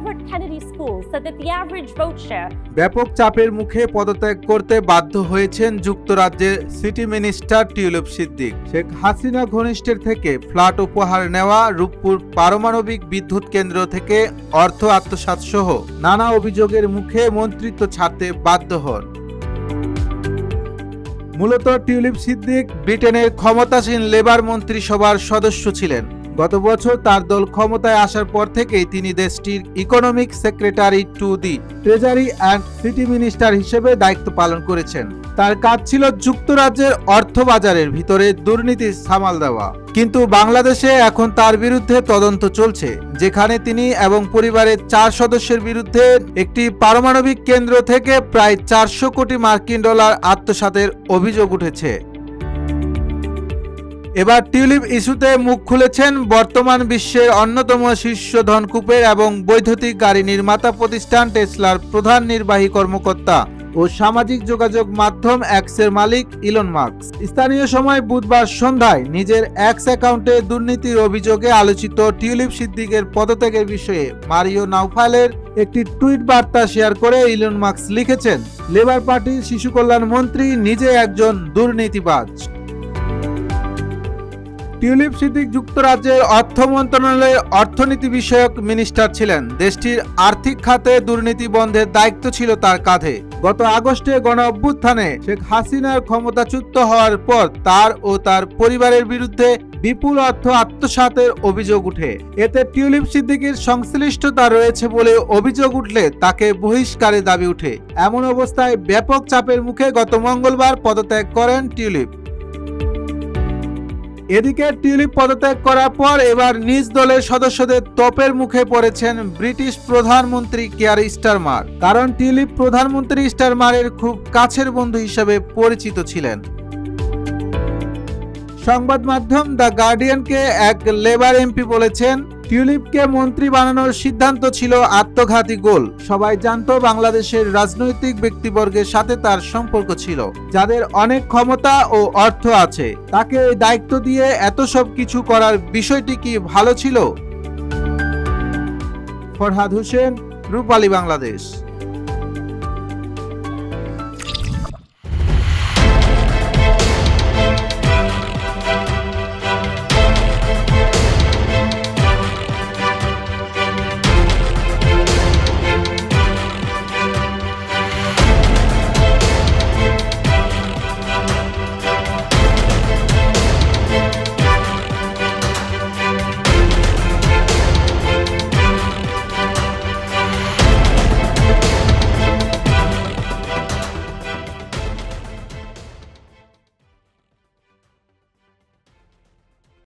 Harvard Kennedy School said that the average vote share ব্যাপক চাপের মুখে পদত্যাগ করতে বাধ্য হয়েছেন যুক্তরাজ্যের city minister Tulip Siddiq. Sheikh Hasina ঘনিষ্ঠের থেকে ফ্ল্যাট উপহার নেওয়া, রূপপুর পারমাণবিক বিদ্যুৎ কেন্দ্র থেকে অর্থ আত্মসাৎ সহ নানা অভিযোগের মুখে মন্ত্রিত্ব ছাড়তে বাধ্য হন। মূলত টিউলিপ সিদ্দিক ব্রিটেনের ক্ষমতাসীন লেবার মন্ত্রিসভার সদস্য ছিলেন। গত বছর তার দল ক্ষমতায় আসার পর থেকেই তিনি দেশটির economic secretary to the treasury and city minister হিসেবে দায়িত্ব পালন করেছেন। তার কাজ ছিল যুক্তরাজ্যের অর্থবাজারের ভিতরে দুর্নীতি সামাল দেওয়া। কিন্তু বাংলাদেশে এখন তার বিরুদ্ধে তদন্ত চলছে, যেখানে তিনি এবং পরিবারের 4 সদস্যের বিরুদ্ধে একটি পারমাণবিক কেন্দ্র থেকে প্রায় 400 কোটি মার্কিন ডলার আত্মসাতের অভিযোগ উঠেছে। এবার টিউলিপ ইস্যুতে মুখ খুলেছেন বর্তমান বিশ্বের অন্যতম শীর্ষ ধনকুবের এবং বৈদ্যুতিক গাড়ি নির্মাতা প্রতিষ্ঠান টেসলার প্রধান নির্বাহী কর্মকর্তা ও সামাজিক যোগাযোগ মাধ্যম এক্সের মালিক ইলন মাস্ক। স্থানীয় সময় বুধবার সন্ধ্যায় নিজের এক্স অ্যাকাউন্টে দুর্নীতির অভিযোগে আলোচিত টিউলিপ সিদ্দিকের পদত্যাগের বিষয়ে মারিও নাউফালের একটি টুইট বার্তা শেয়ার করে ইলন মাস্ক লিখেছেন, লেবার পার্টির শিশু কল্যাণ মন্ত্রী নিজে একজন দুর্নীতিবাজ। টিউলিপ সিদ্দিক যুক্তরাজ্যের অর্থ মন্ত্রণালয়ের অর্থনীতি বিষয়ক মিনিস্টার ছিলেন। দেশটির আর্থিক খাতে দুর্নীতি বন্ধের দায়িত্ব ছিল তার কাঁধে। গত আগস্টে গণ অভ্যুত্থানে শেখ হাসিনার ক্ষমতাচ্যুত হওয়ার পর তার ও তার পরিবারের বিরুদ্ধে বিপুল অর্থ আত্মসাতের অভিযোগ উঠে। এতে টিউলিপ সিদ্দিকের সংশ্লিষ্টতা রয়েছে বলে অভিযোগ উঠলে তাকে বহিষ্কারের দাবি উঠে। এমন অবস্থায় ব্যাপক চাপের মুখে গত মঙ্গলবার পদত্যাগ করেন টিউলিপ। এদিকে টিউলিপ পদত্যাগ করার পর এবার নিজ দলের সদস্যদের তোপের মুখে পড়েছেন ব্রিটিশ প্রধানমন্ত্রী কিয়ার স্টারমার। কারণ টিউলিপ প্রধানমন্ত্রী স্টারমারের খুব কাছের বন্ধু হিসেবে পরিচিত ছিলেন। সংবাদ মাধ্যম দ্য গার্ডিয়ানকে এক লেবার এমপি বলেছেন, টিউলিপকে মন্ত্রী বানানোর সিদ্ধান্ত ছিল আত্মঘাতী গোল। সবাই জানতো বাংলাদেশের রাজনৈতিক ব্যক্তিবর্গের সাথে তার সম্পর্ক ছিল, যাদের অনেক ক্ষমতা ও অর্থ আছে। তাকে এই দায়িত্ব দিয়ে এত সব কিছু করার বিষয়টি কি ভালো ছিল? ফরহাদ হোসেন, রূপালী বাংলাদেশ।